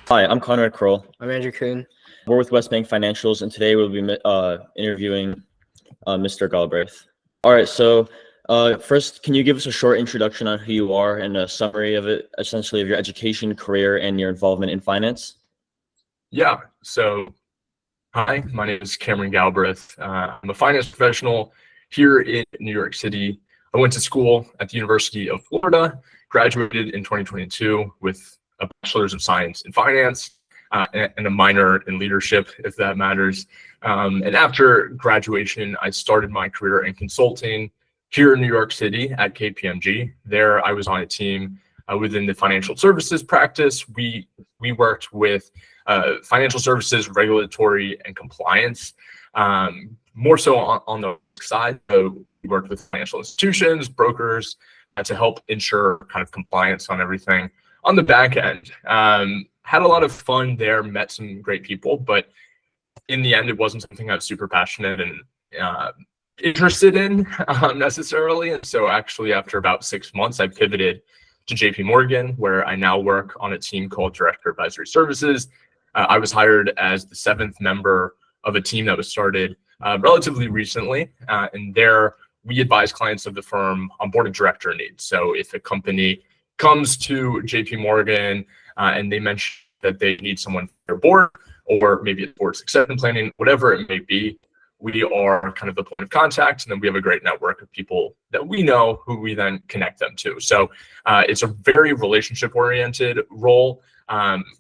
Hi, I'm Conrad Kroll. I'm Andrew Kuhn. We're with West Bank Financials, and today we'll be interviewing Mr. Galbraith. All right, so first, can you give us a short introduction on who you are and a summary of it, essentially of your education, career, and your involvement in finance? Yeah, so hi, my name is Cameron Galbraith. I'm a finance professional here in New York City. I went to school at the University of Florida, graduated in 2022 with a bachelor's of science in finance and a minor in leadership, if that matters. And after graduation, I started my career in consulting here in New York City at KPMG. There, I was on a team within the financial services practice. We worked with financial services, regulatory, and compliance, more so on the side. So we worked with financial institutions, brokers, to help ensure kind of compliance on everything. On the back end, had a lot of fun there, met some great people, but in the end, it wasn't something I was super passionate and interested in necessarily. And so actually, after about 6 months, I pivoted to JP Morgan, where I now work on a team called Director Advisory Services. I was hired as the 7th member of a team that was started relatively recently. And there we advise clients of the firm on board of director needs. So if a company comes to JP Morgan and they mention that they need someone for their board, or maybe it's board succession planning, whatever it may be, we are kind of the point of contact, and then we have a great network of people that we know who we then connect them to. So it's a very relationship-oriented role.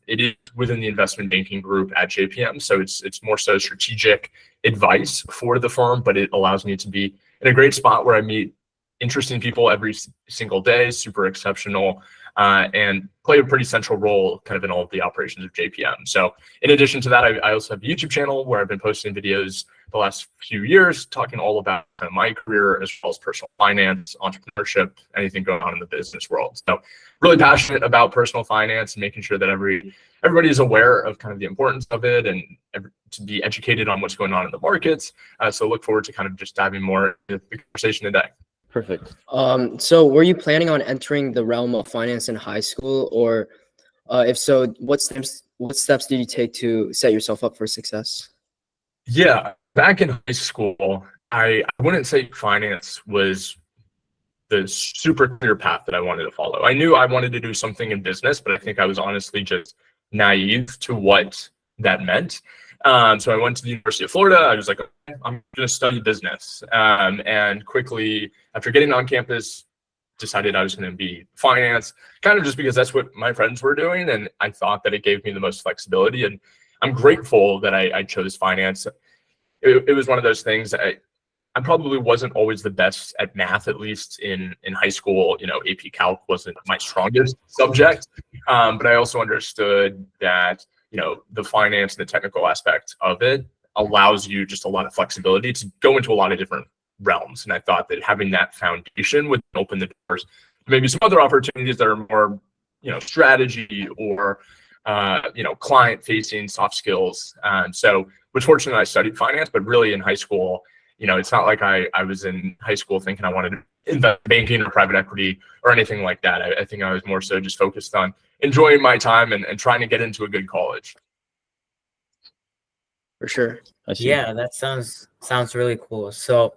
It is within the investment banking group at JPM, so it's more so strategic advice for the firm, but it allows me to be in a great spot where I meet interesting people every single day, super exceptional, and play a pretty central role kind of in all of the operations of JPM. So in addition to that, I also have a YouTube channel where I've been posting videos the last few years, talking all about kind of my career as well as personal finance, entrepreneurship, anything going on in the business world. So really passionate about personal finance and making sure that everybody is aware of kind of the importance of it and to be educated on what's going on in the markets. So look forward to kind of just diving more into the conversation today. Perfect. So were you planning on entering the realm of finance in high school, or if so, what steps did you take to set yourself up for success? Yeah, back in high school, I wouldn't say finance was the super clear path that I wanted to follow. I knew I wanted to do something in business, but I think I was honestly just naive to what that meant. So I went to the University of Florida. I was like, okay, I'm going to study business. And quickly, after getting on campus, decided I was going to be finance, kind of just because that's what my friends were doing. And I thought that it gave me the most flexibility. And I'm grateful that I chose finance. It was one of those things that I probably wasn't always the best at math, at least in high school. You know, AP Calc wasn't my strongest subject. But I also understood that, you know, the finance and the technical aspect of it allows you just a lot of flexibility to go into a lot of different realms. And I thought that having that foundation would open the doors to maybe some other opportunities that are more, you know, strategy or, you know, client facing soft skills. So was fortunate I studied finance, but really in high school, you know, it's not like I was in high school thinking I wanted to invest in banking or private equity or anything like that. I think I was more so just focused on enjoying my time and trying to get into a good college. For sure. Yeah, that sounds really cool. So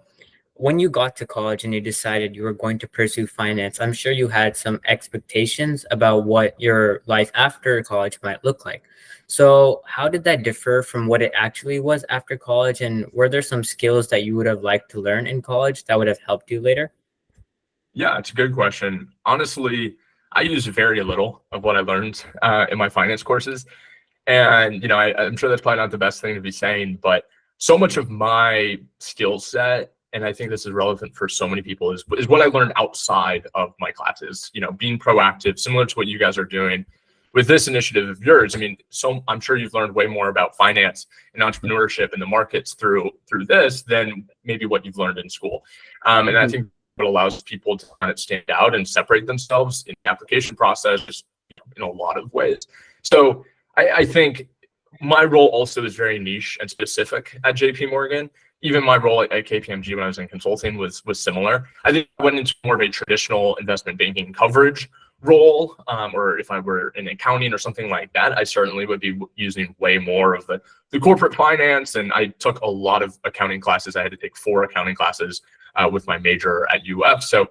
when you got to college and you decided you were going to pursue finance, I'm sure you had some expectations about what your life after college might look like. So how did that differ from what it actually was after college? And were there some skills that you would have liked to learn in college that would have helped you later? Yeah, it's a good question. Honestly, I used very little of what I learned in my finance courses. And, you know, I'm sure that's probably not the best thing to be saying, but so much of my skill set, and I think this is relevant for so many people, is what I learned outside of my classes, you know, being proactive, similar to what you guys are doing with this initiative of yours. I mean, so I'm sure you've learned way more about finance and entrepreneurship and the markets through this than maybe what you've learned in school. And I think what allows people to kind of stand out and separate themselves in the application process in a lot of ways. So I think my role also is very niche and specific at JP Morgan. even my role at KPMG when I was in consulting was similar. I think I went into more of a traditional investment banking coverage role, or if I were in accounting or something like that, I certainly would be using way more of the corporate finance. And I took a lot of accounting classes. I had to take 4 accounting classes with my major at UF. So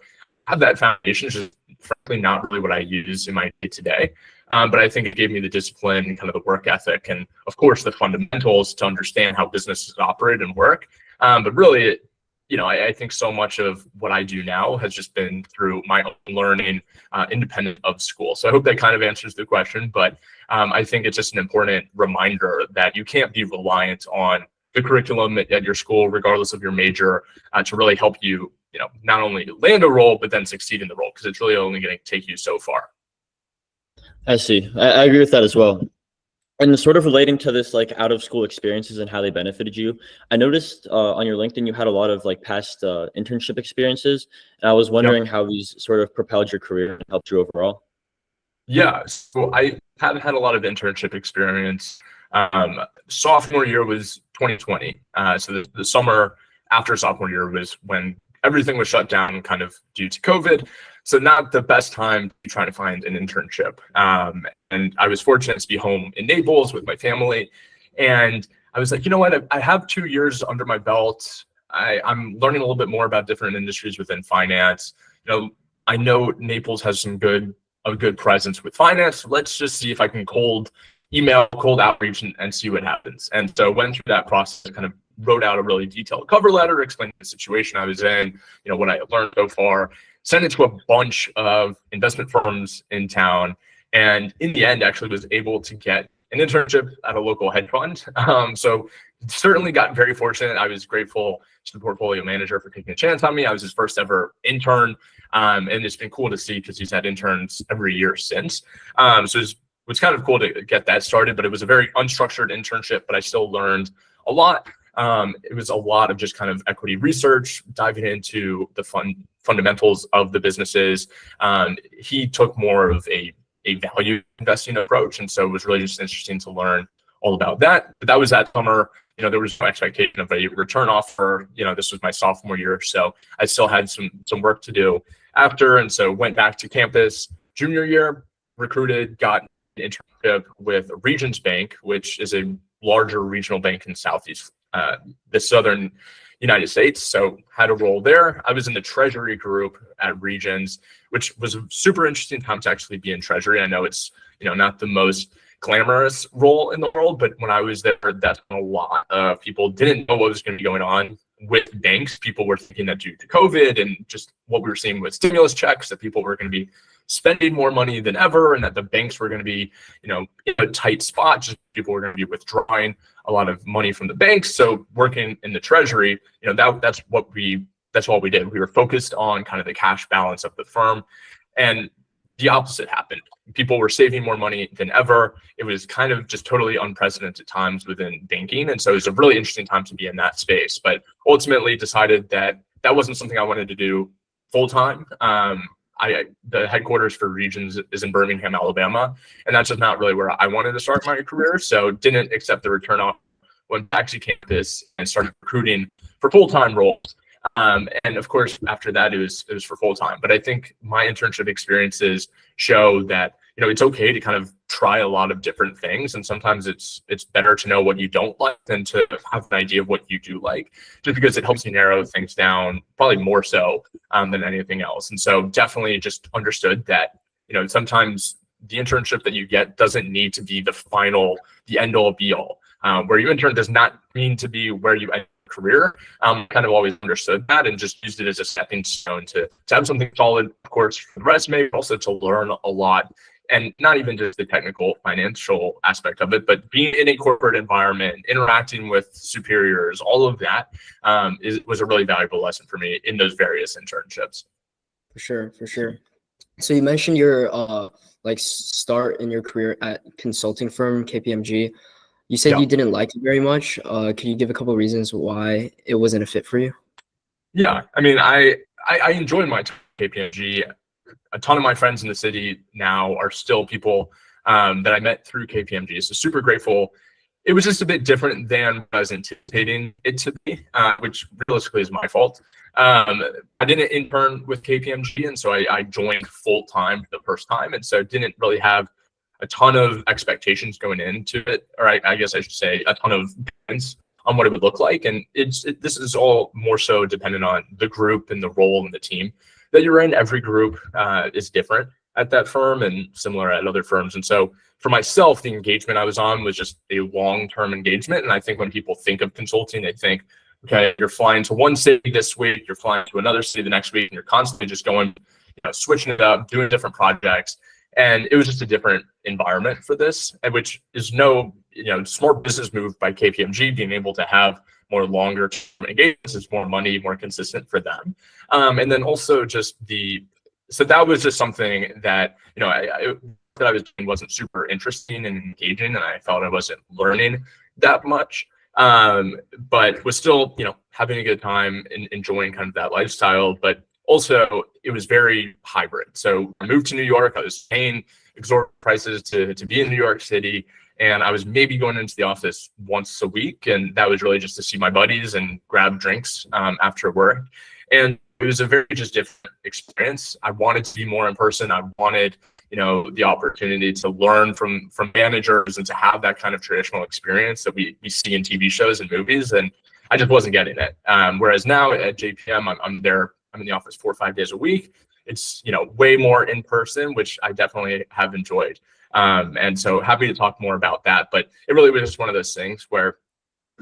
I have that foundation, which is frankly not really what I use in my day-to-day. But I think it gave me the discipline and kind of the work ethic and, of course, the fundamentals to understand how businesses operate and work. But really, I think so much of what I do now has just been through my own learning, independent of school. So I hope that kind of answers the question. But I think it's just an important reminder that you can't be reliant on the curriculum at your school, regardless of your major, to really help you, not only land a role, but then succeed in the role, because it's really only going to take you so far. I see. I agree with that as well. And sort of relating to this, like out of school experiences and how they benefited you, I noticed on your LinkedIn you had a lot of like past internship experiences, and I was wondering how these sort of propelled your career and helped you overall. Yeah, so I have had a lot of internship experience. Sophomore year was 2020. So the summer after sophomore year was when everything was shut down kind of due to COVID. So not the best time to be trying to find an internship. And I was fortunate to be home in Naples with my family. And I was like, you know what, I have 2 years under my belt. I'm learning a little bit more about different industries within finance. I know Naples has a good presence with finance. Let's just see if I can cold outreach and see what happens. And so went through that process, kind of wrote out a really detailed cover letter, explaining the situation I was in, what I had learned so far, sent it to a bunch of investment firms in town. And in the end, actually was able to get an internship at a local hedge fund. So certainly got very fortunate. I was grateful to the portfolio manager for taking a chance on me. I was his first ever intern. And it's been cool to see because he's had interns every year since. So it was kind of cool to get that started, but it was a very unstructured internship, but I still learned a lot. It was a lot of just kind of equity research, diving into the fundamentals of the businesses. He took more of a value investing approach. And so it was really just interesting to learn all about that. But that was that summer. There was no expectation of a return offer. This was my sophomore year. So I still had some work to do after. And so went back to campus junior year, recruited, got an internship with Regions Bank, which is a larger regional bank in the southern United States. So had a role there. I was in the treasury group at Regions, which was a super interesting time to actually be in treasury. I know it's, not the most glamorous role in the world, but when I was there, that's when a lot of people didn't know what was going to be going on with banks. People were thinking that due to COVID and just what we were seeing with stimulus checks, that people were going to be spending more money than ever, and that the banks were going to be, in a tight spot. Just people were going to be withdrawing a lot of money from the banks. So working in the treasury, that's all we did. We were focused on kind of the cash balance of the firm, and the opposite happened. People were saving more money than ever. It was kind of just totally unprecedented times within banking. And so it was a really interesting time to be in that space, but ultimately decided that wasn't something I wanted to do full time. The headquarters for Regions is in Birmingham, Alabama, and that's just not really where I wanted to start my career. So didn't accept the return offer, went back to campus and started recruiting for full-time roles. And of course, after that, it was for full-time. But I think my internship experiences show that, it's okay to kind of try a lot of different things. And sometimes it's better to know what you don't like than to have an idea of what you do like, just because it helps you narrow things down, probably more so than anything else. And so definitely just understood that, sometimes the internship that you get doesn't need to be the end all be all. Where you intern does not mean to be where you end your career. Kind of always understood that and just used it as a stepping stone to have something solid, of course, for the resume, but also to learn a lot. And not even just the technical financial aspect of it, but being in a corporate environment, interacting with superiors, all of that was a really valuable lesson for me in those various internships. For sure. So you mentioned your start in your career at consulting firm KPMG. You said you didn't like it very much. Can you give a couple of reasons why it wasn't a fit for you? Yeah, I mean, I enjoyed my time at KPMG. A ton of my friends in the city now are still people that I met through KPMG. So super grateful. it was just a bit different than what I was anticipating it to be, which realistically is my fault. I didn't intern with KPMG, and so I joined full time the first time, and so didn't really have a ton of expectations going into it, or I guess I should say a ton of plans on what it would look like. And this is all more so dependent on the group and the role and the team that you're in. Every group is different at that firm and similar at other firms. And so for myself, the engagement I was on was just a long-term engagement. And I think when people think of consulting, they think, okay, you're flying to one city this week, you're flying to another city the next week, and you're constantly just going, switching it up, doing different projects. And it was just a different environment for this, which is no, smart business move by KPMG, being able to have more longer term engagements is more money, more consistent for them. And then also just so that was just something that, that I was doing wasn't super interesting and engaging, and I felt I wasn't learning that much. But was still, having a good time and enjoying kind of that lifestyle. But also, it was very hybrid. So I moved to New York. I was paying exorbitant prices to be in New York City, and I was maybe going into the office once a week, and that was really just to see my buddies and grab drinks after work. And it was a very just different experience. I wanted to be more in person. I wanted, the opportunity to learn from managers and to have that kind of traditional experience that we see in TV shows and movies, and I just wasn't getting it. Whereas now at JPM, I'm there. I'm in the office 4 or 5 days a week. It's, way more in person, which I definitely have enjoyed. And so happy to talk more about that. But it really was just one of those things where,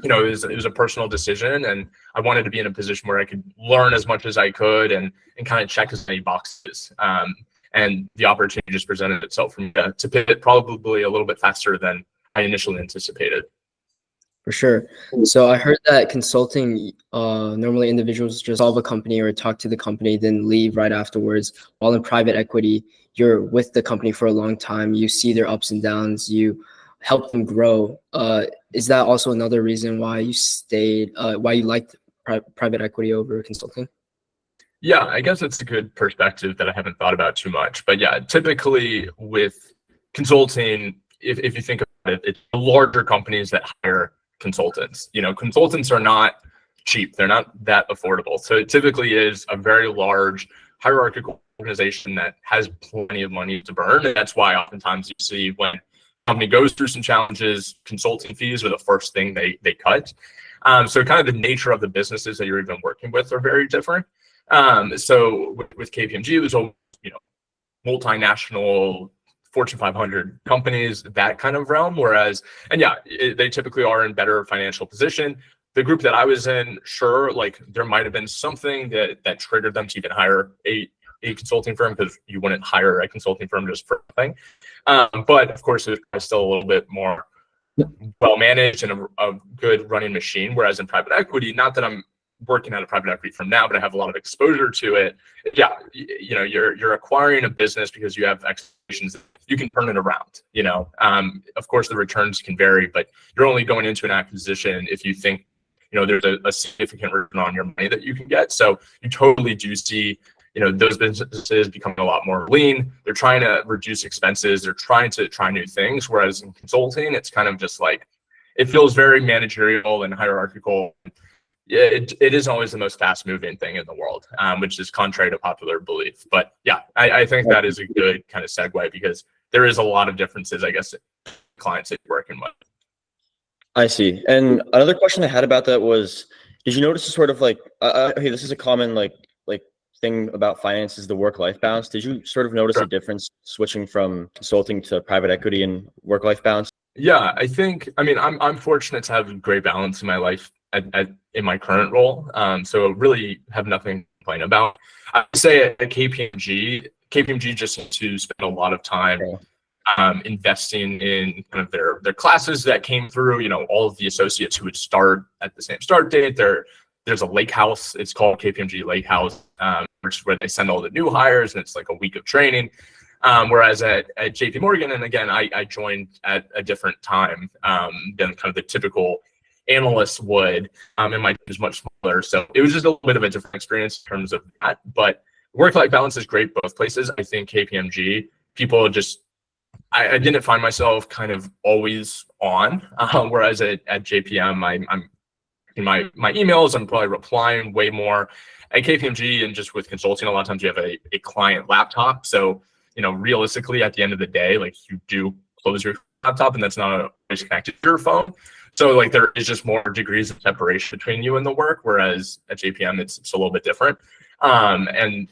it was a personal decision, and I wanted to be in a position where I could learn as much as I could and kind of check as many boxes. And the opportunity just presented itself for me to pivot probably a little bit faster than I initially anticipated. For sure. So I heard that consulting, normally individuals just solve a company or talk to the company, then leave right afterwards. While in private equity, you're with the company for a long time. You see their ups and downs. You help them grow. Is that also another reason why you stayed, why you liked private equity over consulting? Yeah, I guess it's a good perspective that I haven't thought about too much. But yeah, typically with consulting, if you think about it, it's larger companies that hire consultants. Consultants are not cheap. They're not that affordable. So it typically is a very large hierarchical organization that has plenty of money to burn. And that's why oftentimes you see when a company goes through some challenges, consulting fees are the first thing they cut. So kind of the nature of the businesses that you're even working with are very different. So with KPMG, it was a multinational Fortune 500 companies, that kind of realm. Whereas, and yeah, they typically are in better financial position. The group that I was in, sure, like there might have been something that triggered them to even hire a consulting firm, because you wouldn't hire a consulting firm just for nothing. But of course, it was still a little bit more well managed and a good running machine. Whereas in private equity, not that I'm working at a private equity firm now, but I have a lot of exposure to it. Yeah, you're acquiring a business because you have expectations. You can turn it around. Of course, the returns can vary, but you're only going into an acquisition if you think there's a significant return on your money that you can get. So you totally do see those businesses becoming a lot more lean. They're trying to reduce expenses. They're trying to try new things. Whereas in consulting, it's kind of just like it feels very managerial and hierarchical. Yeah, it isn't always the most fast-moving thing in the world, which is contrary to popular belief. But yeah, I think that is a good kind of segue, because there is a lot of differences, I guess, clients that you're working with. I see. And another question I had about that was, did you notice a sort of like, hey, this is a common like thing about finance, is the work-life balance. Did you sort of notice a difference switching from consulting to private equity and work-life balance? Yeah, I'm fortunate to have a great balance in my life in my current role. So really have nothing to complain about. I would say at KPMG just needs to spend a lot of time investing in kind of their classes that came through, all of the associates who would start at the same start date. There's a lake house. It's called KPMG Lake House, which is where they send all the new hires, and it's like a week of training. Whereas at JP Morgan, and again, I joined at a different time than kind of the typical analyst would, and my team is much smaller. So it was just a little bit of a different experience in terms of that. But work-life balance is great both places. I think KPMG, people just I didn't find myself kind of always on, whereas at JPM, I'm in my emails, I'm probably replying way more. At KPMG and just with consulting, a lot of times you have a client laptop. So, realistically at the end of the day, like you do close your laptop and that's not always connected to your phone. So like there is just more degrees of separation between you and the work, whereas at JPM, it's a little bit different. And,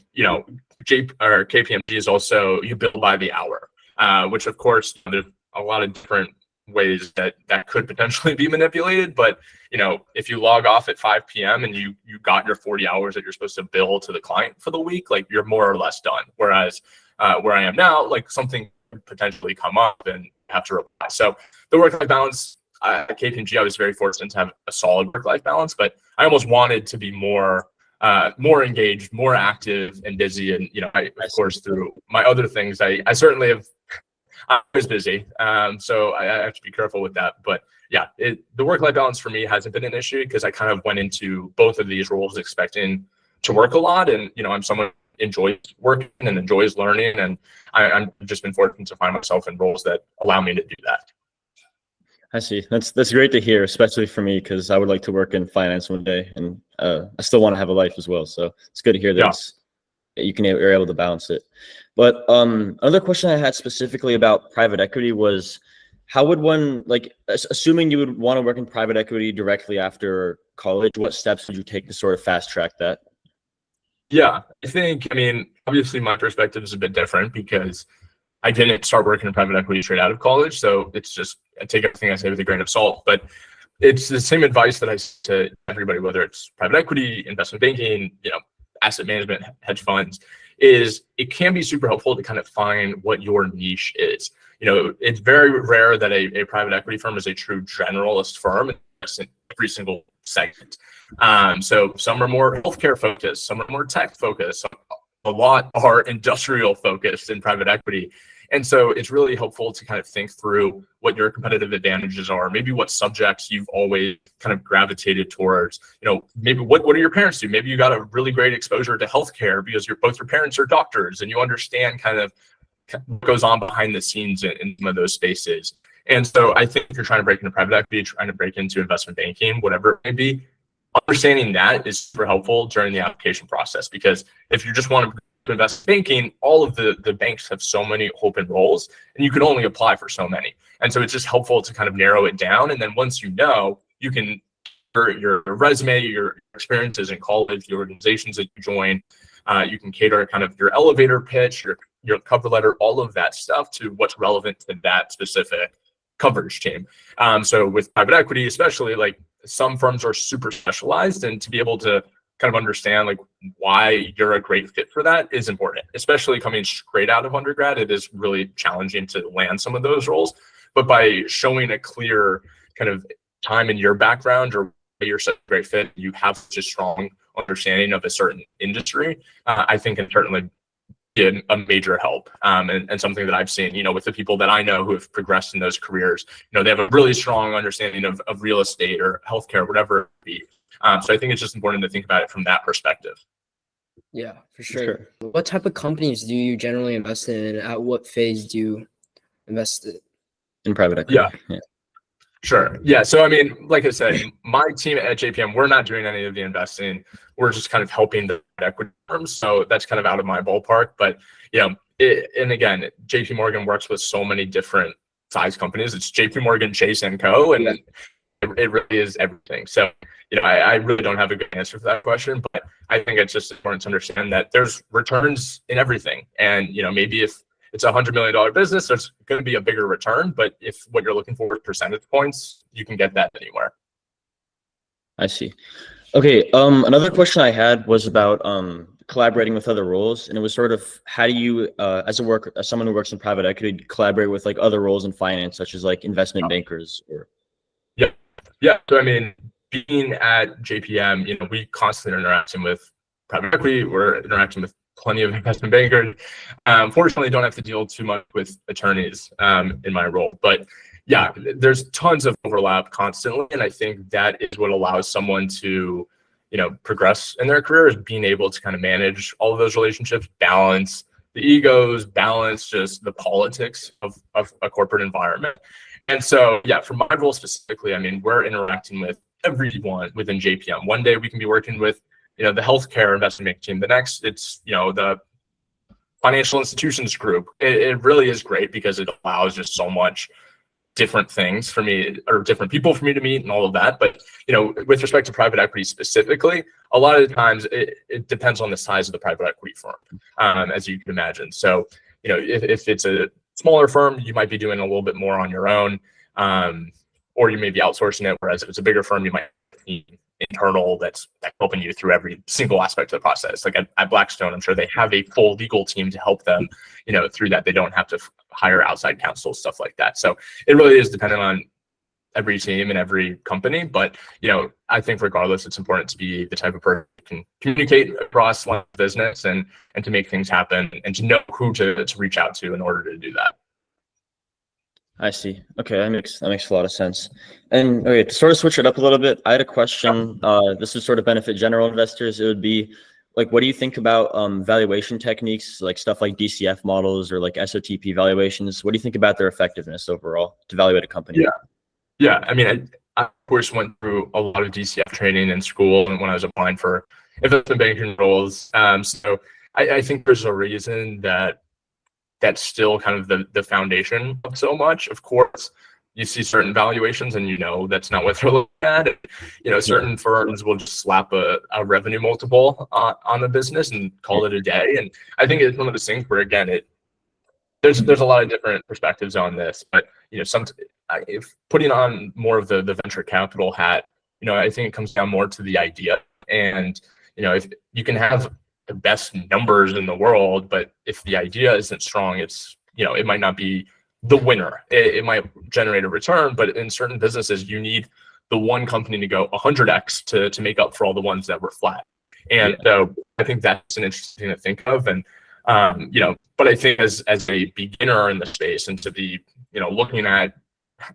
KPMG is also, you bill by the hour, which of course, there's a lot of different ways that could potentially be manipulated. But, if you log off at 5 p.m. and you got your 40 hours that you're supposed to bill to the client for the week, like you're more or less done. Whereas where I am now, like something could potentially come up and have to reply. So the work-life balance at KPMG, I was very fortunate to have a solid work-life balance, but I almost wanted to be more engaged, more active and busy. And, of course, through my other things, I certainly have, I was busy. So I have to be careful with that. But yeah, the work-life balance for me hasn't been an issue because I kind of went into both of these roles expecting to work a lot. And, I'm someone who enjoys working and enjoys learning. And I've just been fortunate to find myself in roles that allow me to do that. I see. That's great to hear, especially for me, because I would like to work in finance one day, and I still want to have a life as well. So it's good to hear that you're able to balance it. But another question I had specifically about private equity was, how would one, like, assuming you would want to work in private equity directly after college, what steps would you take to sort of fast track that? Yeah, obviously my perspective is a bit different because I didn't start working in private equity straight out of college. So it's just, I take everything I say with a grain of salt, but it's the same advice that I say to everybody, whether it's private equity, investment banking, asset management, hedge funds, is it can be super helpful to kind of find what your niche is. It's very rare that a private equity firm is a true generalist firm in every single segment. So some are more healthcare focused, some are more tech focused, a lot are industrial focused in private equity. And so it's really helpful to kind of think through what your competitive advantages are, maybe what subjects you've always kind of gravitated towards, maybe what do your parents do? Maybe you got a really great exposure to healthcare because both your parents are doctors and you understand kind of what goes on behind the scenes in some of those spaces. And so I think if you're trying to break into private equity, trying to break into investment banking, whatever it may be, understanding that is super helpful during the application process, because if you just want to invest in banking, all of the banks have so many open roles and you can only apply for so many. And so it's just helpful to kind of narrow it down. And then once you can, your resume, your experiences in college, the organizations that you join, you can cater kind of your elevator pitch, your cover letter, all of that stuff to what's relevant to that specific coverage team. So with private equity, especially, like some firms are super specialized, and to be able to kind of understand like why you're a great fit for that is important, especially coming straight out of undergrad. It is really challenging to land some of those roles, but by showing a clear kind of time in your background or you're such a great fit, you have such a strong understanding of a certain industry, I think can certainly be a major help. And something that I've seen, with the people that I know who have progressed in those careers, they have a really strong understanding of real estate or healthcare, whatever it be. So I think it's just important to think about it from that perspective. Yeah, for sure. What type of companies do you generally invest in? At what phase do you invest in private equity? Yeah. Sure. Yeah. So, like I said, my team at JPM, we're not doing any of the investing. We're just kind of helping the equity firms. So that's kind of out of my ballpark. But, and again, JP Morgan works with so many different size companies. It's JP Morgan, Chase & Co. And it really is everything. So, I really don't have a good answer for that question, but I think it's just important to understand that there's returns in everything. And, maybe if it's a $100 million business, there's going to be a bigger return. But if what you're looking for is percentage points, you can get that anywhere. I see. Okay. Another question I had was about collaborating with other roles, and it was sort of, how do you, as someone who works in private equity, collaborate with like other roles in finance, such as like investment bankers or? Yeah. So being at JPM, we constantly are interacting with private equity. We're interacting with plenty of investment bankers. Fortunately, don't have to deal too much with attorneys in my role, but yeah, there's tons of overlap constantly, and I think that is what allows someone to, progress in their career, is being able to kind of manage all of those relationships, balance, the egos, balance, just the politics of a corporate environment. And so, yeah, for my role specifically, I mean, we're interacting with everyone within JPM. One day we can be working with, the healthcare investment banking team. The next, it's, the financial institutions group. It really is great because it allows just so much different things for me, or different people for me to meet and all of that. But, with respect to private equity specifically, a lot of the times it depends on the size of the private equity firm, as you can imagine. So, if it's a smaller firm, you might be doing a little bit more on your own, or you may be outsourcing it. Whereas if it's a bigger firm, you might need internal that's helping you through every single aspect of the process. Like at Blackstone, I'm sure they have a full legal team to help them, through that. They don't have to hire outside counsel, stuff like that. So it really is dependent on every team and every company. But, I think regardless, it's important to be the type of person who can communicate across line of business and to make things happen and to know who to reach out to in order to do that. I see. Okay, that makes a lot of sense. And okay, to sort of switch it up a little bit, I had a question. This would sort of benefit general investors. It would be like, what do you think about valuation techniques, like stuff like DCF models or like SOTP valuations? What do you think about their effectiveness overall to evaluate a company? Yeah. I mean, I of course went through a lot of DCF training in school and when I was applying for investment banking roles. So I think there's a reason that's still kind of the foundation of so much. Of course, you see certain valuations and that's not what they're looking at. Certain firms will just slap a revenue multiple on the business and call it a day. And I think it's one of those things where, again, there's a lot of different perspectives on this. But if putting on more of the venture capital hat, I think it comes down more to the idea. And if you can have the best numbers in the world, but if the idea isn't strong, it's it might not be the winner. It might generate a return, but in certain businesses, you need the one company to go 100x to make up for all the ones that were flat. And so I think that's an interesting thing to think of. And but I think as a beginner in the space and to be looking at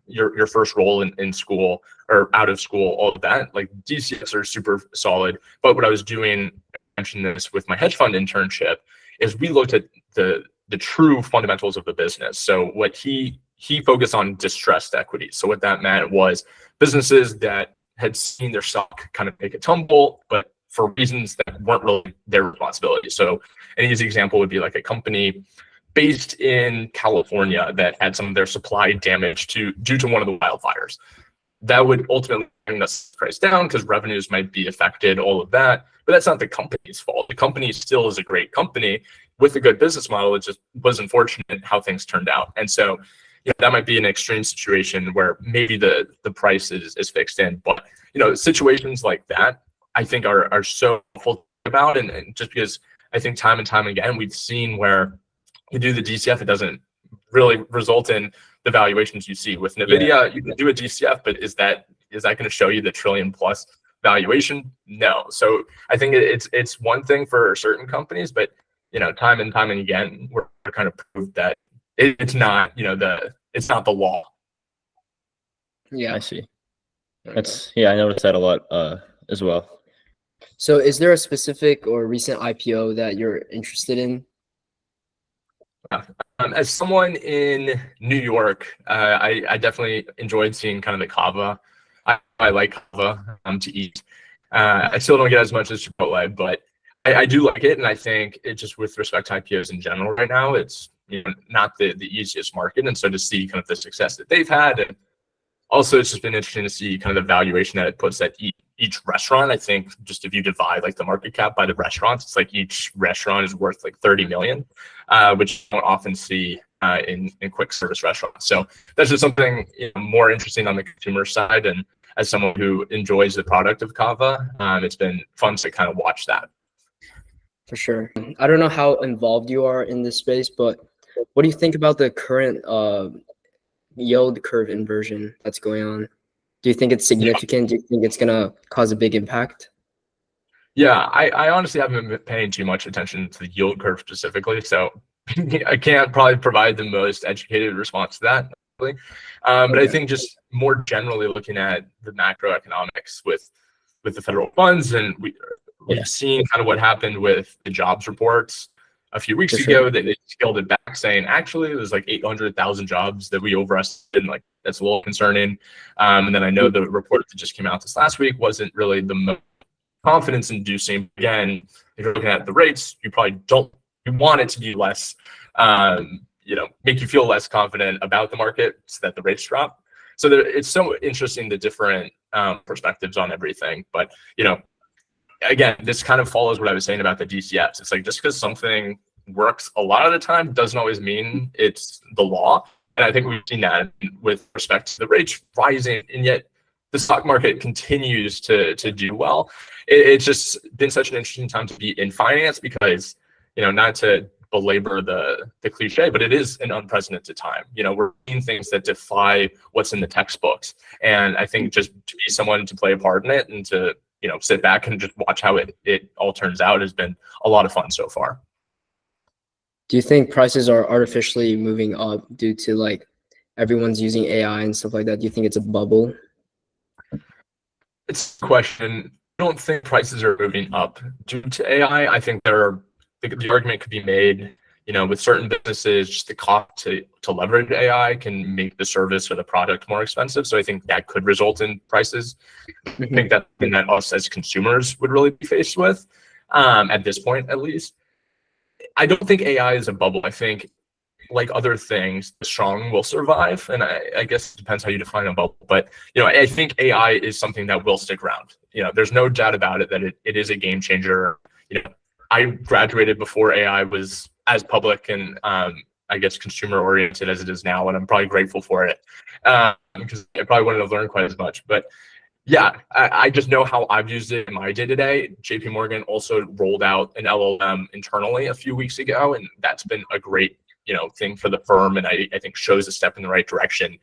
your first role in school or out of school, all of that, like DCFs are super solid. But what I was doing, I mentioned this with my hedge fund internship, is we looked at the true fundamentals of the business. So what he focused on distressed equity. So what that meant was businesses that had seen their stock kind of make a tumble, but for reasons that weren't really their responsibility. So an easy example would be like a company based in California that had some of their supply damage due to one of the wildfires. That would ultimately bring the price down because revenues might be affected, all of that. But that's not the company's fault. The company still is a great company with a good business model. It just was unfortunate how things turned out. And so that might be an extreme situation where maybe the price is fixed in. But situations like that, I think are so helpful about. And just because I think time and time again, we've seen where you do the DCF, it doesn't really result in the valuations you see. With NVIDIA, you can do a DCF, but is that going to show you the $1 trillion+ valuation? No. So I think it's one thing for certain companies, but time and time and again, we're kind of proved that it's not it's not the law. Yeah, I see. I noticed that a lot as well. So is there a specific or recent IPO that you're interested in? As someone in New York, I definitely enjoyed seeing kind of the kava. I like kava to eat. I still don't get as much as Chipotle, but I do like it. And I think it just with respect to IPOs in general right now, it's not the easiest market. And so to see kind of the success that they've had, and also it's just been interesting to see kind of the valuation that it puts at each restaurant. I think just if you divide like the market cap by the restaurants, it's like each restaurant is worth like 30 million, which you don't often see in quick service restaurants. So that's just something more interesting on the consumer side. And as someone who enjoys the product of kava, it's been fun to kind of watch that. For sure. I don't know how involved you are in this space, but what do you think about the current yield curve inversion that's going on? Do you think it's significant? Do you think it's going to cause a big impact? Yeah, I honestly haven't been paying too much attention to the yield curve specifically, so I can't probably provide the most educated response to that. But I think just more generally looking at the macroeconomics with the federal funds, and we've seen kind of what happened with the jobs reports a few weeks For ago. sure. They scaled it back, saying actually there's like 800,000 jobs that we overestimated. Like that's a little concerning. And then I know the report that just came out this last week wasn't really the most confidence inducing. Again, if you're looking at the rates, you probably don't, you want it to be less, make you feel less confident about the market so that the rates drop. So it's so interesting, the different perspectives on everything. But, again, this kind of follows what I was saying about the DCFs. It's like, just because something works a lot of the time doesn't always mean it's the law. And I think we've seen that with respect to the rates rising, and yet the stock market continues to do well. It's just been such an interesting time to be in finance because, not to belabor the cliche, but it is an unprecedented time. We're seeing things that defy what's in the textbooks. And I think just to be someone to play a part in it and to, sit back and just watch how it all turns out has been a lot of fun so far. Do you think prices are artificially moving up due to like everyone's using AI and stuff like that? Do you think it's a bubble? It's a question. I don't think prices are moving up due to AI. I think the argument could be made, with certain businesses, just the cost to leverage AI can make the service or the product more expensive. So I think that could result in prices. I think that's something that us as consumers would really be faced with, at this point, at least. I don't think AI is a bubble. I think, like other things, the strong will survive. And I guess it depends how you define a bubble. But, I think AI is something that will stick around. There's no doubt about it that it is a game changer. I graduated before AI was as public and I guess consumer oriented as it is now, and I'm probably grateful for it because I probably wouldn't have learned quite as much. But yeah, I just know how I've used it in my day to day. JP Morgan also rolled out an LLM internally a few weeks ago, and that's been a great thing for the firm, and I think shows a step in the right direction.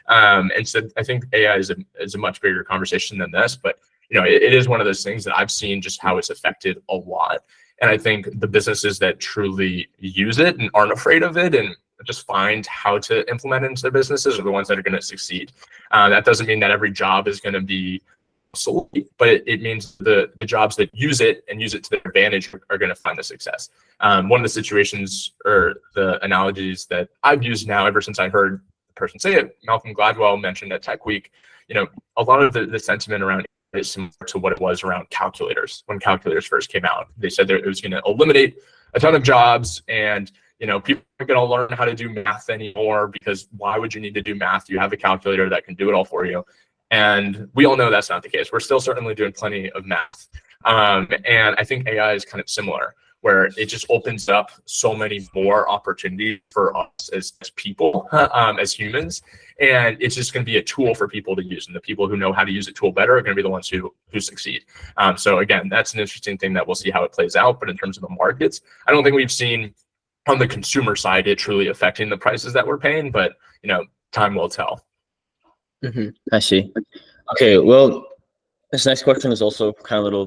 And so I think AI is a much bigger conversation than this, but it is one of those things that I've seen just how it's affected a lot. And I think the businesses that truly use it and aren't afraid of it and just find how to implement it into their businesses are the ones that are going to succeed. That doesn't mean that every job is going to be solely, but it means the jobs that use it and use it to their advantage are going to find the success. One of the situations or the analogies that I've used now ever since I heard the person say it, Malcolm Gladwell mentioned at Tech Week, a lot of the sentiment around is similar to what it was around calculators when calculators first came out. They said that it was going to eliminate a ton of jobs, and people aren't going to learn how to do math anymore because why would you need to do math? You have a calculator that can do it all for you. And we all know that's not the case. We're still certainly doing plenty of math. And I think AI is kind of similar, where it just opens up so many more opportunities for us as people, as humans. And it's just going to be a tool for people to use. And the people who know how to use a tool better are going to be the ones who succeed. So again, that's an interesting thing that we'll see how it plays out. But in terms of the markets, I don't think we've seen on the consumer side it truly affecting the prices that we're paying. But, time will tell. I see. Okay, well, this next question is also kind of a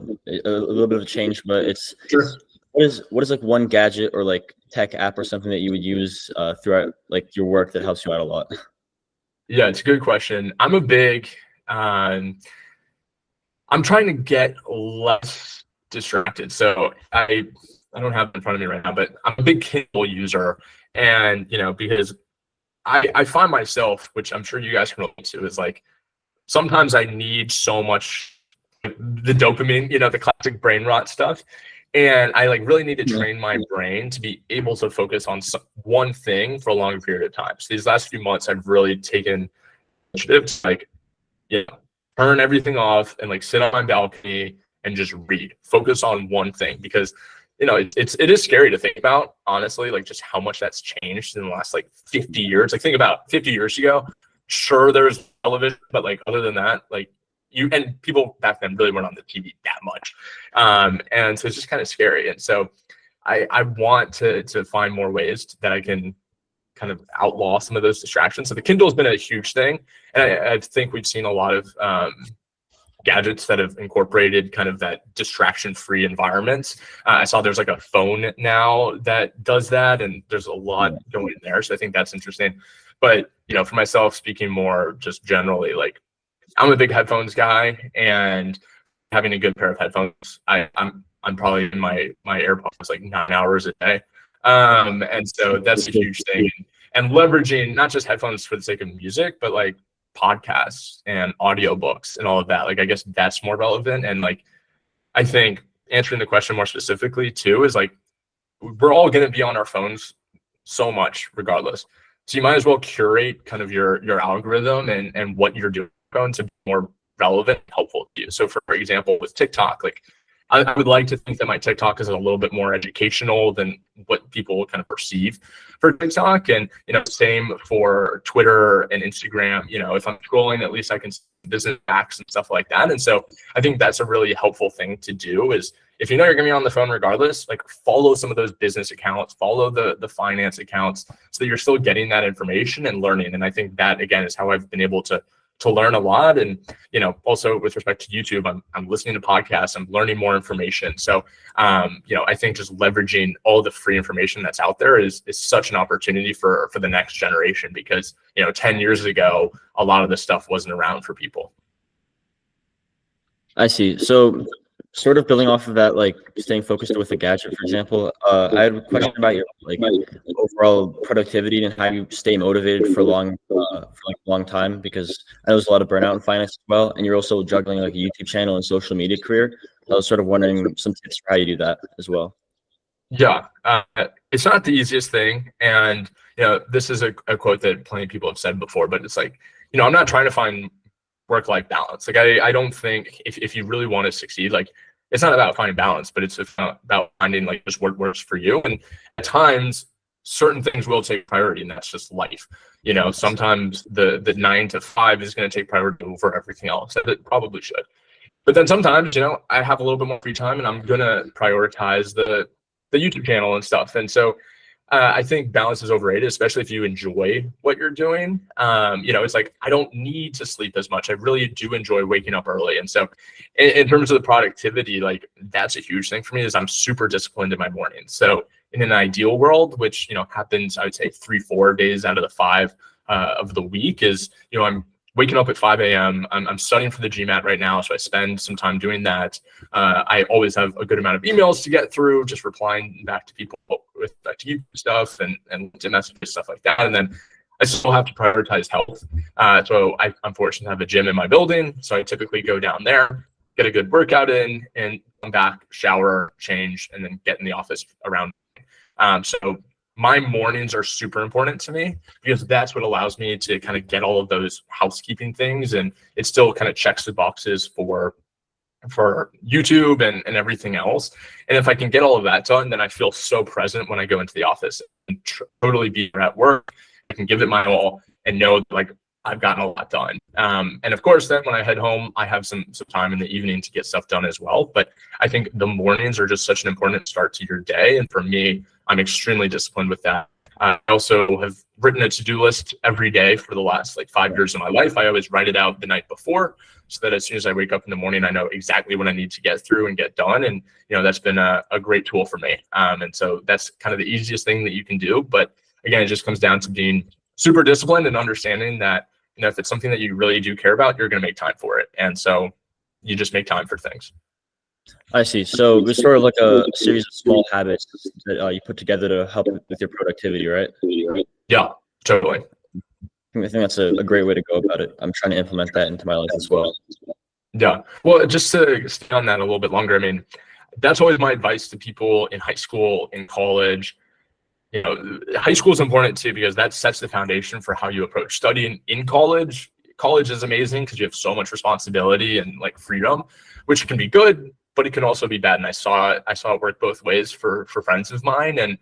little bit of a change, but it's Sure. What is like one gadget or like tech app or something that you would use throughout like your work that helps you out a lot? Yeah, it's a good question. I'm a big, I'm trying to get less distracted. So I don't have it in front of me right now, but I'm a big Kindle user, and because I find myself, which I'm sure you guys can relate to, is like sometimes I need so much the dopamine, the classic brain rot stuff. And I really need to train my brain to be able to focus on one thing for a longer period of time. So these last few months, I've really taken initiatives turn everything off and sit on my balcony and just read, focus on one thing, because it is scary to think about, honestly, just how much that's changed in the last 50 years. Think about 50 years ago, sure, there was television, but other than that, and people back then really weren't on the TV that much. And so it's just kind of scary. And so I want to find more ways that I can kind of outlaw some of those distractions. So the Kindle has been a huge thing. And I think we've seen a lot of gadgets that have incorporated kind of that distraction-free environment. I saw there's a phone now that does that, and there's a lot going in there. So I think that's interesting. But, for myself, speaking more just generally, I'm a big headphones guy, and having a good pair of headphones, I'm probably in my AirPods 9 hours a day. And so that's a huge thing. And leveraging not just headphones for the sake of music, but like podcasts and audiobooks and all of that. Like, I guess that's more relevant. And like, I think answering the question more specifically too is like, we're all going to be on our phones so much regardless. So you might as well curate kind of your algorithm and what you're doing to be more relevant, helpful to you. So for example, with TikTok, like I would like to think that my TikTok is a little bit more educational than what people kind of perceive for TikTok. And, same for Twitter and Instagram. If I'm scrolling, at least I can see business facts and stuff like that. And so I think that's a really helpful thing to do is if you're going to be on the phone regardless, like follow some of those business accounts, follow the finance accounts so that you're still getting that information and learning. And I think that, again, is how I've been able to learn a lot. And, also with respect to YouTube, I'm listening to podcasts, I'm learning more information. So, I think just leveraging all the free information that's out there is such an opportunity for the next generation, because, 10 years ago, a lot of this stuff wasn't around for people. I see. So sort of building off of that, like staying focused with a gadget, for example, I had a question about your like overall productivity and how you stay motivated for a long time, because I know there's a lot of burnout in finance as well, and you're also juggling like a YouTube channel and social media career. I was sort of wondering some tips for how you do that as well. Yeah, it's not the easiest thing, and this is a quote that plenty of people have said before, but it's like, I'm not trying to find work-life balance. Like I don't think if you really want to succeed, like it's not about finding balance, but it's about finding like just what works for you. And at times certain things will take priority, and that's just life. Sometimes the 9 to 5 is going to take priority over everything else, and it probably should. But then sometimes, I have a little bit more free time and I'm going to prioritize the YouTube channel and stuff. And so I think balance is overrated, especially if you enjoy what you're doing. It's like, I don't need to sleep as much. I really do enjoy waking up early. And so in terms of the productivity, like that's a huge thing for me, is I'm super disciplined in my mornings. So in an ideal world, which, happens, I would say 3-4 days out of the 5 of the week, is, I'm waking up at 5 a.m. I'm studying for the GMAT right now, so I spend some time doing that. I always have a good amount of emails to get through, just replying back to people with stuff and LinkedIn messages, stuff like that. And then I still have to prioritize health. So I'm fortunate to have a gym in my building, so I typically go down there, get a good workout in, and come back, shower, change, and then get in the office around. So my mornings are super important to me, because that's what allows me to kind of get all of those housekeeping things, and it still kind of checks the boxes for YouTube and everything else. And if I can get all of that done, then I feel so present when I go into the office and totally be at work. I can give it my all and know like I've gotten a lot done. And of course, then when I head home, I have some time in the evening to get stuff done as well. But I think the mornings are just such an important start to your day. And for me, I'm extremely disciplined with that. I also have written a to-do list every day for the last 5 years of my life. I always write it out the night before, so that as soon as I wake up in the morning, I know exactly what I need to get through and get done. And, that's been a great tool for me. And so that's kind of the easiest thing that you can do. But again, it just comes down to being super disciplined and understanding that, if it's something that you really do care about, you're going to make time for it. And so you just make time for things. I see. So it's sort of like a series of small habits that you put together to help with your productivity, right? Yeah, totally. I think that's a great way to go about it. I'm trying to implement that into my life as well. Yeah. Well, just to stay on that a little bit longer, I mean, that's always my advice to people in high school, in college. High school is important too, because that sets the foundation for how you approach studying in college. College is amazing because you have so much responsibility and freedom, which can be good, but it can also be bad. And I saw it work both ways for friends of mine. And,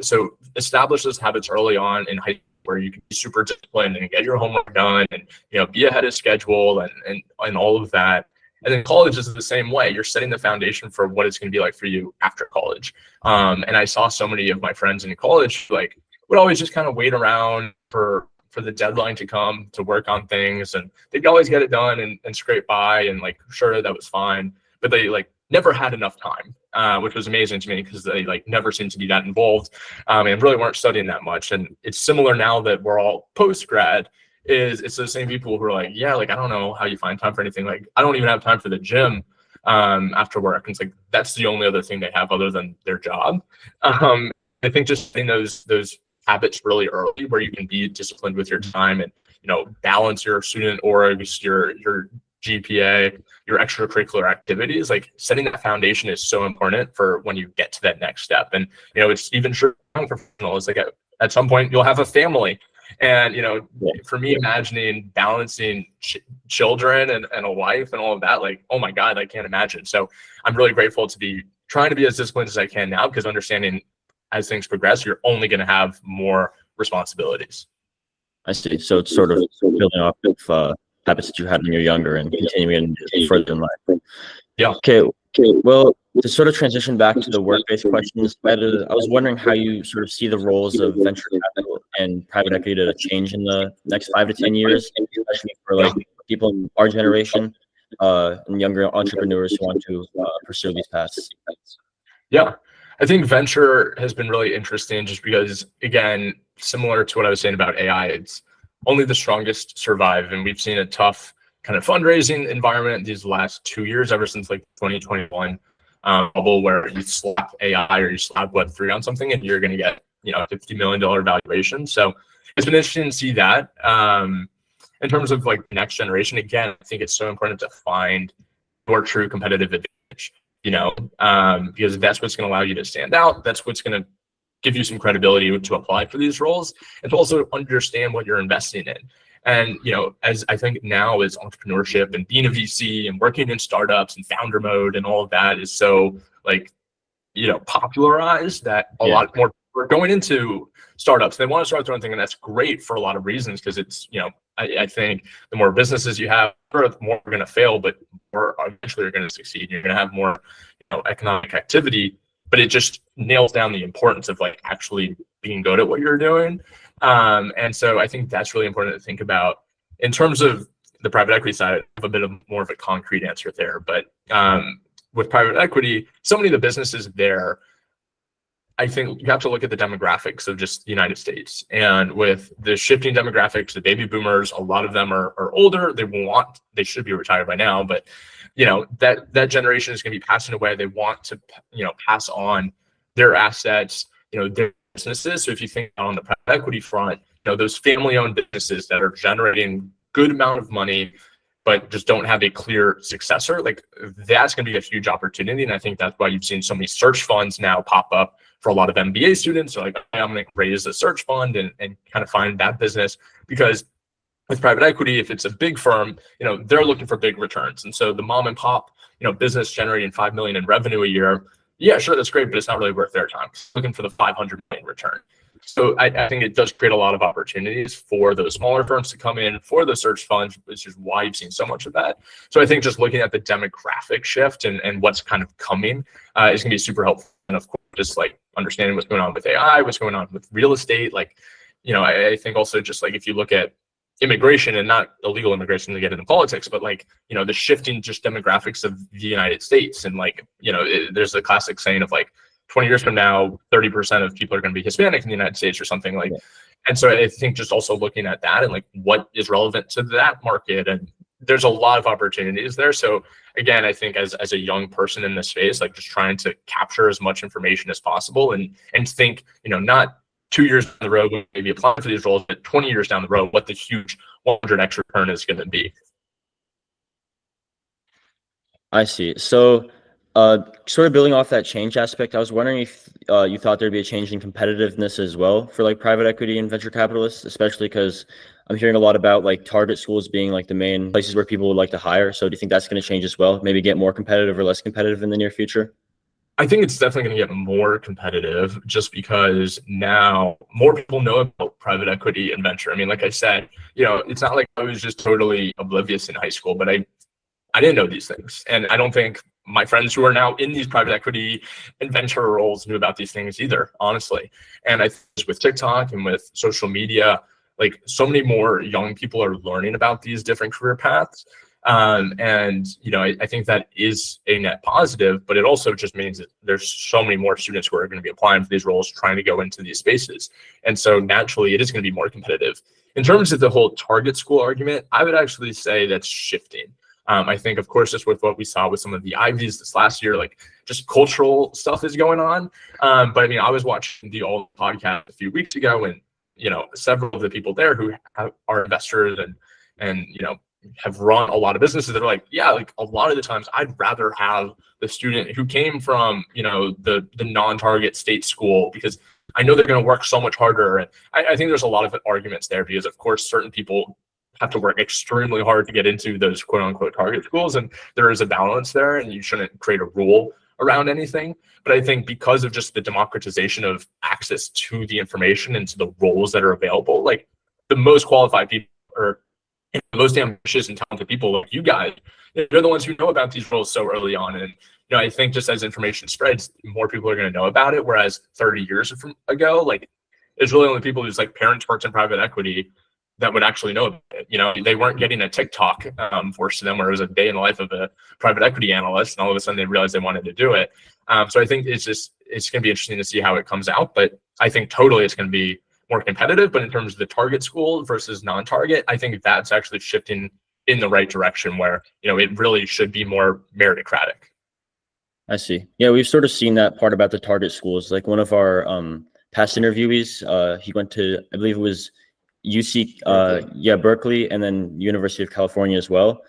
so establish those habits early on in high school, where you can be super disciplined and get your homework done and, be ahead of schedule and all of that. And then college is the same way. You're setting the foundation for what it's going to be like for you after college. And I saw so many of my friends in college, would always just kind of wait around for the deadline to come to work on things. And they'd always get it done and scrape by and sure, that was fine. But they never had enough time, which was amazing to me, because they never seemed to be that involved and really weren't studying that much. And it's similar now that we're all post-grad. It's the same people who are I don't know how you find time for anything. I don't even have time for the gym after work. And it's that's the only other thing they have other than their job. I think just in those habits really early, where you can be disciplined with your time and balance your student orgs, your GPA, your extracurricular activities. Like setting that foundation is so important for when you get to that next step. And it's even true for young professionals. Like at some point you'll have a family, and for me, imagining balancing children and a wife and all of that, like, oh my God, I can't imagine. So I'm really grateful to be trying to be as disciplined as I can now, because understanding as things progress, you're only going to have more responsibilities. I see. So it's sort of building off of habits that you had when you're younger and continuing further in life. Yeah. Okay. Well, to sort of transition back to the work-based questions, I was wondering how you sort of see the roles of venture capital and private equity to change in the next 5 to 10 years, especially for like people in our generation and younger entrepreneurs who want to pursue these paths. Yeah. I think venture has been really interesting just because, again, similar to what I was saying about AI, it's only the strongest survive. And we've seen a tough kind of fundraising environment these last 2 years, ever since like 2021 bubble, where you slap AI or you slap Web3 on something and you're going to get, a $50 million valuation. So it's been interesting to see that. In terms of like next generation, again, I think it's so important to find your true competitive advantage. Because that's what's going to allow you to stand out. That's what's going to give you some credibility to apply for these roles, and to also understand what you're investing in. And, as I think now is entrepreneurship and being a VC and working in startups and founder mode and all of that is so like, popularized that a lot more people are going into startups. They want to start their own thing, and that's great for a lot of reasons, because it's, I think the more businesses you have, the more are going to fail, but more eventually you're going to succeed. You're going to have more, economic activity, but it just nails down the importance of like actually being good at what you're doing. And so I think that's really important to think about. In terms of the private equity side, I have a bit of more of a concrete answer there, but with private equity, so many of the businesses there, I think you have to look at the demographics of just the United States. And with the shifting demographics, the baby boomers, a lot of them are older. They should be retired by now, but that generation is going to be passing away. They want to, pass on their assets, their businesses. So if you think on the private equity front, those family-owned businesses that are generating good amount of money, but just don't have a clear successor, like that's going to be a huge opportunity. And I think that's why you've seen so many search funds now pop up for a lot of MBA students. They're like, I'm going to raise a search fund and kind of find that business, because with private equity, if it's a big firm, they're looking for big returns. And so the mom and pop, business generating 5 million in revenue a year, yeah, sure, that's great, but it's not really worth their time. Looking for the 500 million return. So I think it does create a lot of opportunities for those smaller firms to come in, for the search funds, which is why you've seen so much of that. So I think just looking at the demographic shift and what's kind of coming is going to be super helpful. And of course, just like understanding what's going on with AI, what's going on with real estate. Like, I think also just like if you look at immigration, and not illegal immigration to get into politics, but like, the shifting just demographics of the United States. And like, there's a classic saying of like 20 years from now, 30% of people are going to be Hispanic in the United States or something like. And so I think just also looking at that and like what is relevant to that market, and there's a lot of opportunities there. So again, I think as a young person in this space, like just trying to capture as much information as possible and think, not 2 years down the road, maybe applying for these roles, but 20 years down the road, what the huge 100x return is going to be. I see. So sort of building off that change aspect, I was wondering if you thought there'd be a change in competitiveness as well for like private equity and venture capitalists, especially because I'm hearing a lot about like target schools being like the main places where people would like to hire. So do you think that's going to change as well? Maybe get more competitive or less competitive in the near future? I think it's definitely going to get more competitive just because now more people know about private equity and venture. I mean, like I said, it's not like I was just totally oblivious in high school, but I didn't know these things. And I don't think my friends who are now in these private equity and venture roles knew about these things either, honestly. And I think with TikTok and with social media, like so many more young people are learning about these different career paths. And, I think that is a net positive, but it also just means that there's so many more students who are going to be applying for these roles, trying to go into these spaces. And so naturally it is going to be more competitive. In terms of the whole target school argument, I would actually say that's shifting. I think, of course, just with what we saw with some of the Ivies this last year, like just cultural stuff is going on. But I mean, I was watching the old podcast a few weeks ago, and several of the people there who are investors and have run a lot of businesses that are like, yeah, like a lot of the times I'd rather have the student who came from the non-target state school, because I know they're going to work so much harder. And I think there's a lot of arguments there, because of course certain people have to work extremely hard to get into those quote unquote target schools, and there is a balance there, and you shouldn't create a rule around anything. But I think because of just the democratization of access to the information and to the roles that are available, like the most qualified people are the most ambitious and talented people like you guys, they're the ones who know about these roles so early on. And I think just as information spreads, more people are going to know about it. Whereas 30 years ago, like it's really only people whose like parents worked in private equity that would actually know about it. They weren't getting a TikTok forced to them where it was a day in the life of a private equity analyst, and all of a sudden they realized they wanted to do it. So I think it's going to be interesting to see how it comes out. But I think totally it's going to be more competitive. But in terms of the target school versus non-target, I think that's actually shifting in the right direction, where it really should be more meritocratic. I see. Yeah, we've sort of seen that part about the target schools. Like one of our past interviewees, he went to, I believe it was UC, Berkeley, and then University of California as well.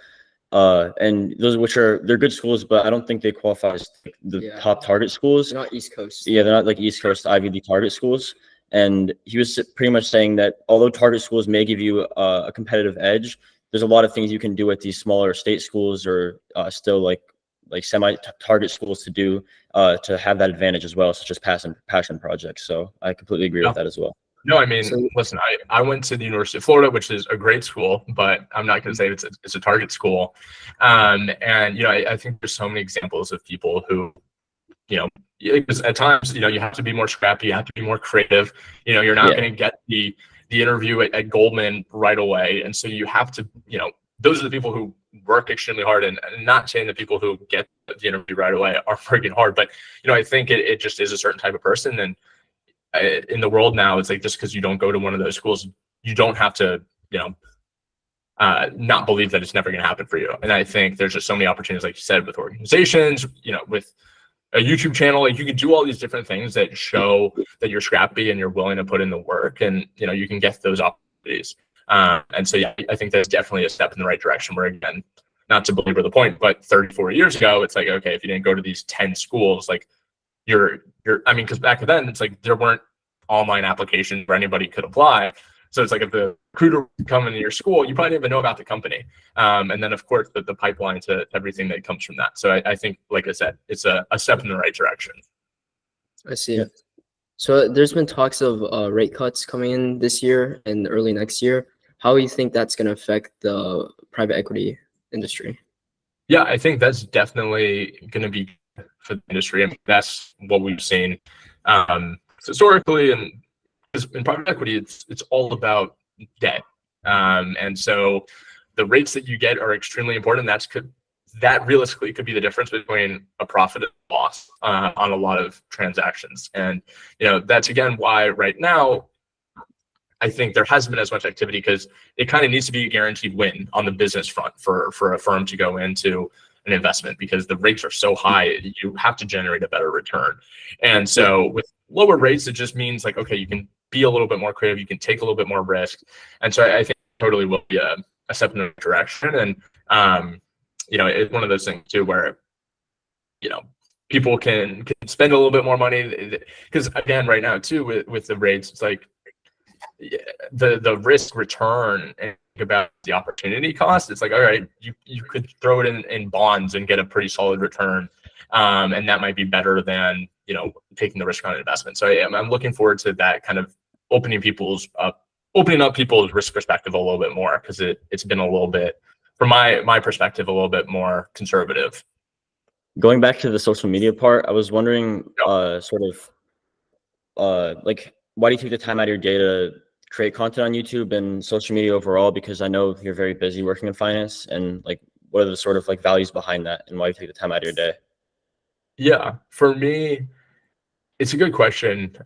And those, they're good schools, but I don't think they qualify as the top target schools. They're not East Coast. Yeah, they're not like East Coast Ivy League target schools. And he was pretty much saying that although target schools may give you a competitive edge, there's a lot of things you can do at these smaller state schools or still like semi-target schools to do to have that advantage as well, such as passion projects. So I completely agree with that as well. No, I mean, listen, I went to the University of Florida, which is a great school, but I'm not going to say it's a target school. And, I think there's so many examples of people who, because at times, you have to be more scrappy, you have to be more creative. You're not going to get the interview at Goldman right away. And so you have to, those are the people who work extremely hard, and not saying that people who get the interview right away are working hard, but, I think it just is a certain type of person. And in the world now, it's like, just because you don't go to one of those schools, you don't have to, not believe that it's never going to happen for you. And I think there's just so many opportunities, like you said, with organizations, with a YouTube channel, like you can do all these different things that show that you're scrappy and you're willing to put in the work, and, you can get those opportunities. And so, yeah, I think that's definitely a step in the right direction, where, again, not to belabor the point, but 30, 40 years ago, it's like, okay, if you didn't go to these 10 schools, like because back then it's like there weren't online applications where anybody could apply. So it's like, if the recruiter would come into your school, you probably didn't even know about the company. And then of course the pipeline to everything that comes from that. So I think, like I said, it's a step in the right direction. I see. Yeah. So there's been talks of rate cuts coming in this year and early next year. How do you think that's going to affect the private equity industry? Yeah, I think that's definitely going to be for the industry. I mean, that's what we've seen historically, and in private equity, it's all about debt, and so the rates that you get are extremely important. That realistically could be the difference between a profit and loss on a lot of transactions. And that's again why right now I think there hasn't been as much activity, because it kind of needs to be a guaranteed win on the business front for a firm to go into an investment, because the rates are so high, you have to generate a better return. And so with lower rates, it just means like, okay, you can be a little bit more creative, you can take a little bit more risk. And so I think it totally will be a step in the right direction. And it's one of those things too, where people can spend a little bit more money, because again, right now too, with the rates, it's like the risk return and about the opportunity cost. It's like, all right, you could throw it in bonds and get a pretty solid return, and that might be better than taking the risk on investment. So I'm looking forward to that kind of opening up people's risk perspective a little bit more, because it's been a little bit, from my perspective, a little bit more conservative. Going back to the social media part, I was wondering, like, why do you take the time out of your day to create content on YouTube and social media overall? Because I know you're very busy working in finance, and like, what are the sort of like values behind that, and why you take the time out of your day? Yeah, for me, it's a good question.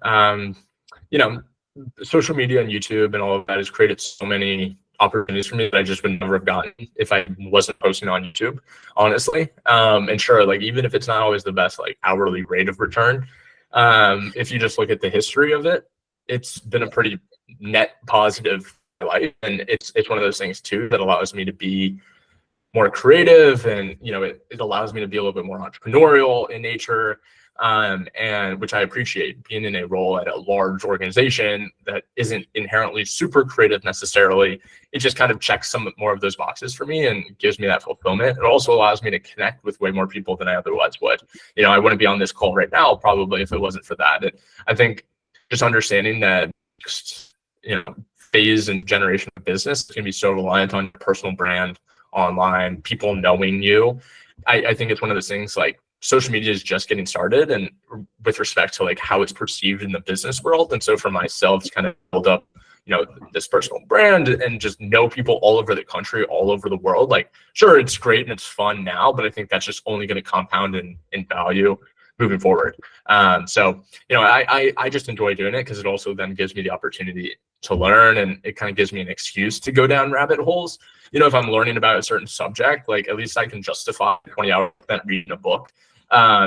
Social media and YouTube and all of that has created so many opportunities for me that I just would never have gotten if I wasn't posting on YouTube, honestly. And sure, like even if it's not always the best like hourly rate of return, if you just look at the history of it, it's been a pretty net positive life. And it's one of those things too that allows me to be more creative, and it allows me to be a little bit more entrepreneurial in nature, and which I appreciate. Being in a role at a large organization that isn't inherently super creative necessarily, it just kind of checks some more of those boxes for me and gives me that fulfillment. It also allows me to connect with way more people than I otherwise would. I wouldn't be on this call right now probably if it wasn't for that. And I think just understanding that phase and generation of business can be so reliant on your personal brand online, people knowing you. I think it's one of those things, like social media is just getting started, and with respect to like how it's perceived in the business world. And so for myself to kind of build up, this personal brand and just know people all over the country, all over the world, like sure, it's great and it's fun now, but I think that's just only going to compound in value moving forward. So I just enjoy doing it because it also then gives me the opportunity to learn, and it kind of gives me an excuse to go down rabbit holes. If I'm learning about a certain subject, like at least I can justify 20 hours spent reading a book,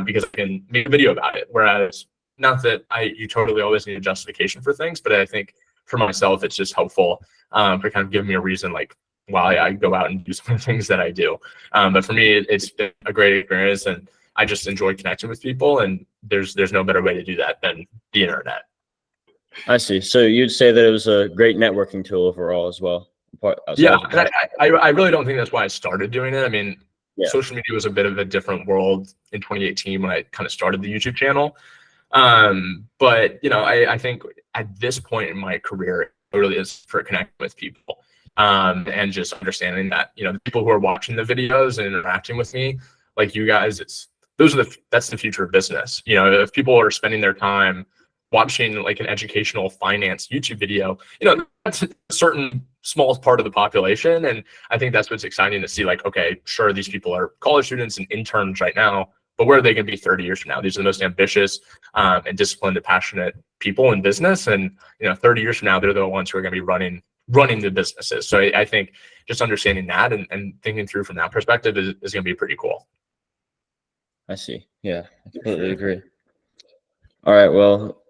because I can make a video about it. Whereas, not that you totally always need a justification for things, but I think for myself, it's just helpful for kind of giving me a reason, like why I go out and do some of the things that I do. But for me, it's been a great experience, and I just enjoy connecting with people, and there's no better way to do that than the internet. I see. So you'd say that it was a great networking tool overall as well. Yeah, and I really don't think that's why I started doing it. I mean, yeah. Social media was a bit of a different world in 2018 when I kind of started the YouTube channel. But I think at this point in my career, it really is for connecting with people, and just understanding that the people who are watching the videos and interacting with me, like you guys, that's the future of business. If people are spending their time watching like an educational finance YouTube video, that's a certain small part of the population. And I think that's what's exciting to see. Like, okay, sure, these people are college students and interns right now, but where are they going to be 30 years from now? These are the most ambitious and disciplined and passionate people in business. And 30 years from now, they're the ones who are going to be running the businesses. So I think just understanding that and thinking through from that perspective is going to be pretty cool. I see. Yeah, I completely agree. All right. Well,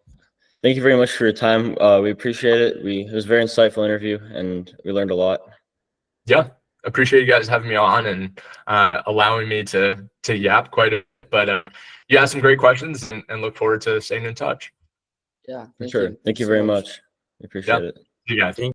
thank you very much for your time. We appreciate it. It was a very insightful interview, and we learned a lot. Yeah, appreciate you guys having me on and allowing me to yap quite a bit. But you asked some great questions, and look forward to staying in touch. Yeah, Sure. Thank you very much. We appreciate it. You guys.